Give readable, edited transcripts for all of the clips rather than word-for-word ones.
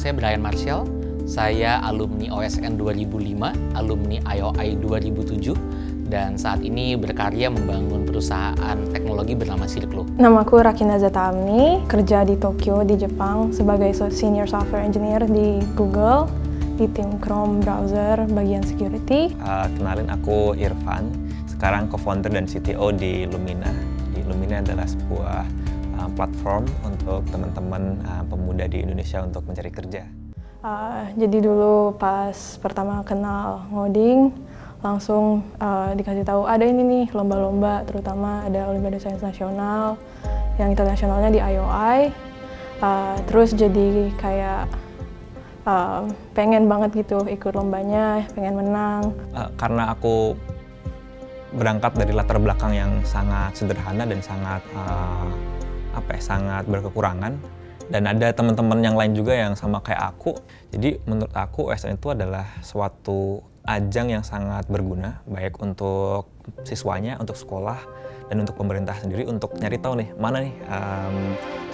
saya Brian Marshall. Saya alumni OSN 2005, alumni IOI 2007, dan saat ini berkarya membangun perusahaan teknologi bernama Circlo. Namaku Rakina Zatamni, kerja di Tokyo di Jepang sebagai Senior Software Engineer di Google, di tim Chrome browser bagian security. Kenalin, aku Irfan, sekarang co-founder dan CTO di Lumina. Lumina adalah sebuah platform untuk teman-teman pemuda di Indonesia untuk mencari kerja. Jadi dulu pas pertama kenal ngoding, langsung dikasih tahu ada ini nih lomba-lomba, terutama ada Olimpiade Sains Nasional, yang internasionalnya di IOI. Terus jadi kayak pengen banget gitu ikut lombanya, pengen menang. Karena aku berangkat dari latar belakang yang sangat sederhana dan sangat sangat berkekurangan, dan ada teman-teman yang lain juga yang sama kayak aku. Jadi menurut aku OSN itu adalah suatu ajang yang sangat berguna, baik untuk siswanya, untuk sekolah, dan untuk pemerintah sendiri untuk nyari tahu nih mana nih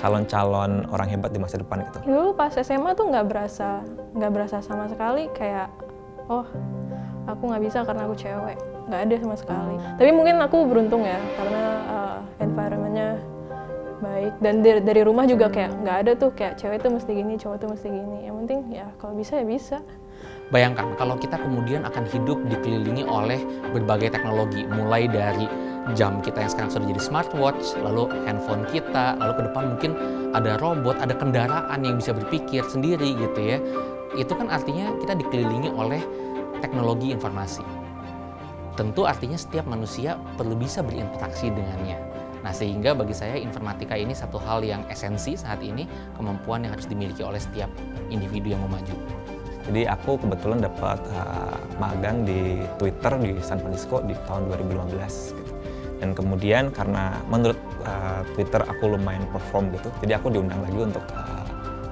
calon-calon orang hebat di masa depan gitu. Dulu pas SMA tuh nggak berasa sama sekali kayak aku nggak bisa karena aku cewek, nggak ada sama sekali. Tapi mungkin aku beruntung ya karena environment-nya baik, dan dari rumah juga kayak nggak ada tuh kayak cewek tuh mesti gini, cowok tuh mesti gini. Yang penting ya kalau bisa ya bisa. Bayangkan kalau kita kemudian akan hidup dikelilingi oleh berbagai teknologi, mulai dari jam kita yang sekarang sudah jadi smartwatch, lalu handphone kita, lalu ke depan mungkin ada robot, ada kendaraan yang bisa berpikir sendiri gitu ya. Itu kan artinya kita dikelilingi oleh teknologi informasi. Tentu artinya setiap manusia perlu bisa berinteraksi dengannya. Nah, sehingga bagi saya informatika ini satu hal yang esensi saat ini, kemampuan yang harus dimiliki oleh setiap individu yang mau maju. Jadi aku kebetulan dapat magang di Twitter di San Francisco di tahun 2015 gitu. Dan kemudian karena menurut Twitter aku lumayan perform gitu, jadi aku diundang lagi untuk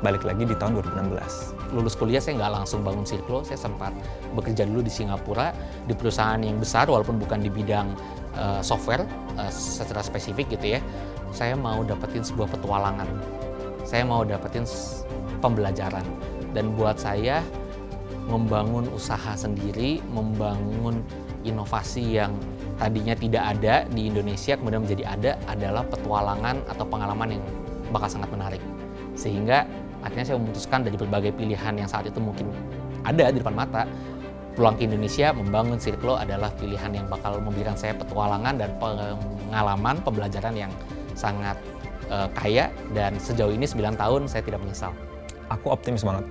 balik lagi di tahun 2016. Lulus kuliah saya nggak langsung bangun Circlo, saya sempat bekerja dulu di Singapura di perusahaan yang besar walaupun bukan di bidang software secara spesifik gitu ya. Saya mau dapetin sebuah petualangan, saya mau dapetin pembelajaran, dan buat saya membangun usaha sendiri, membangun inovasi yang tadinya tidak ada di Indonesia kemudian menjadi ada adalah petualangan atau pengalaman yang bakal sangat menarik. Sehingga akhirnya saya memutuskan dari berbagai pilihan yang saat itu mungkin ada di depan mata, pulang ke Indonesia membangun Circlo adalah pilihan yang bakal memberikan saya petualangan dan pengalaman pembelajaran yang sangat kaya, dan sejauh ini 9 tahun saya tidak menyesal. Aku optimis banget.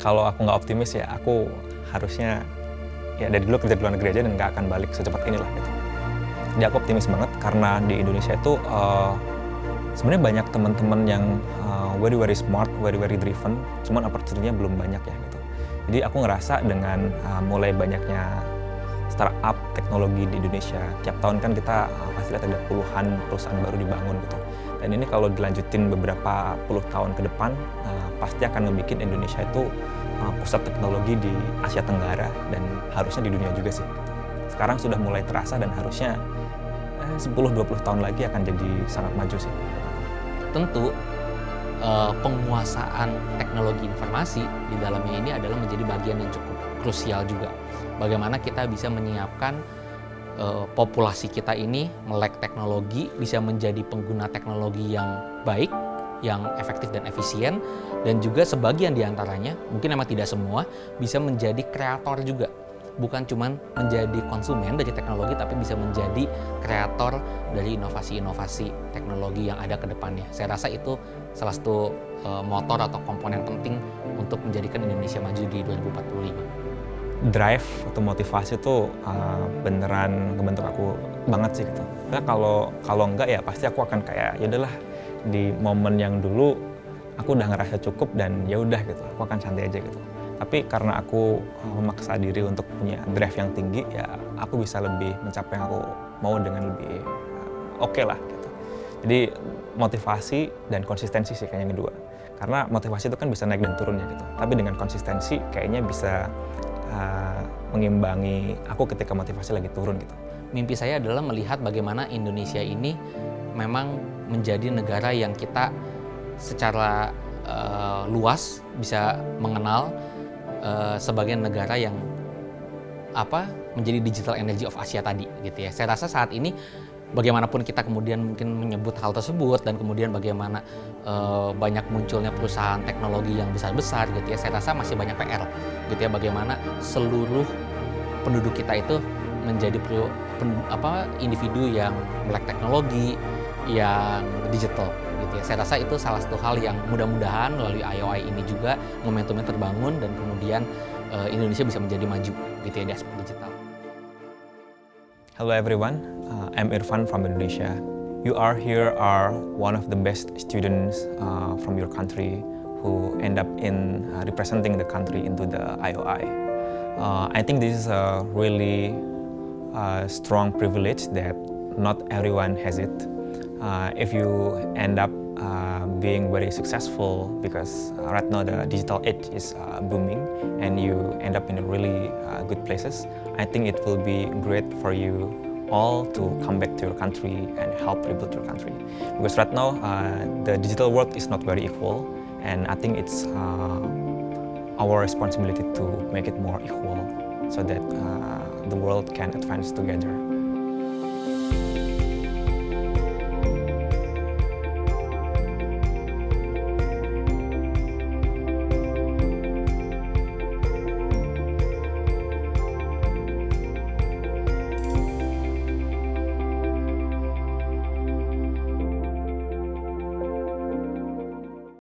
Kalau aku nggak optimis ya aku harusnya ya dari dulu kerja di luar negeri aja dan nggak akan balik secepat inilah gitu. Jadi aku optimis banget karena di Indonesia itu sebenarnya banyak teman-teman yang very smart, very driven, cuman opportunity-nya belum banyak ya gitu. Jadi aku ngerasa dengan mulai banyaknya startup teknologi di Indonesia, tiap tahun kan kita pasti lihat ada puluhan perusahaan baru dibangun gitu. Dan ini kalau dilanjutin beberapa puluh tahun ke depan, pasti akan ngebikin Indonesia itu pusat teknologi di Asia Tenggara dan harusnya di dunia juga sih. Sekarang sudah mulai terasa dan harusnya 10-20 tahun lagi akan jadi sangat maju sih. Tentu penguasaan teknologi informasi di dalamnya ini adalah menjadi bagian yang cukup krusial juga. Bagaimana kita bisa menyiapkan populasi kita ini melek teknologi, bisa menjadi pengguna teknologi yang baik, yang efektif dan efisien, dan juga sebagian diantaranya, mungkin memang tidak semua, bisa menjadi kreator juga. Bukan cuma menjadi konsumen dari teknologi, tapi bisa menjadi kreator dari inovasi-inovasi teknologi yang ada ke depannya. Saya rasa itu salah satu motor atau komponen penting untuk menjadikan Indonesia maju di 2045. Drive atau motivasi itu beneran ngebentuk aku banget sih gitu. Karena kalau enggak ya pasti aku akan kayak ya udahlah, di momen yang dulu aku udah ngerasa cukup dan ya udah gitu, aku akan santai aja gitu. Tapi karena aku memaksa diri untuk punya drive yang tinggi, ya aku bisa lebih mencapai yang aku mau dengan lebih oke lah gitu. Jadi motivasi dan konsistensi sih kayaknya yang kedua. Karena motivasi itu kan bisa naik dan turun ya gitu. Tapi dengan konsistensi kayaknya bisa mengimbangi aku ketika motivasi lagi turun gitu. Mimpi saya adalah melihat bagaimana Indonesia ini memang menjadi negara yang kita secara luas, bisa mengenal sebagai negara yang menjadi digital energy of Asia tadi gitu ya. Saya rasa saat ini bagaimanapun kita kemudian mungkin menyebut hal tersebut dan kemudian bagaimana banyak munculnya perusahaan teknologi yang besar-besar gitu ya, saya rasa masih banyak PR gitu ya, bagaimana seluruh penduduk kita itu menjadi individu yang melek teknologi, yang digital gitu ya. Saya rasa itu salah satu hal yang mudah-mudahan melalui IOI ini juga momentumnya terbangun dan kemudian Indonesia bisa menjadi maju gitu ya di aspek digital. Hello everyone, I'm Irfan from Indonesia. You are here are one of the best students from your country who end up in representing the country into the IOI. I think this is a really strong privilege that not everyone has it. If you end up being very successful, because right now the digital age is booming and you end up in a really good places, I think it will be great for you all to come back to your country and help rebuild your country. Because right now the digital world is not very equal, and I think it's our responsibility to make it more equal so that the world can advance together.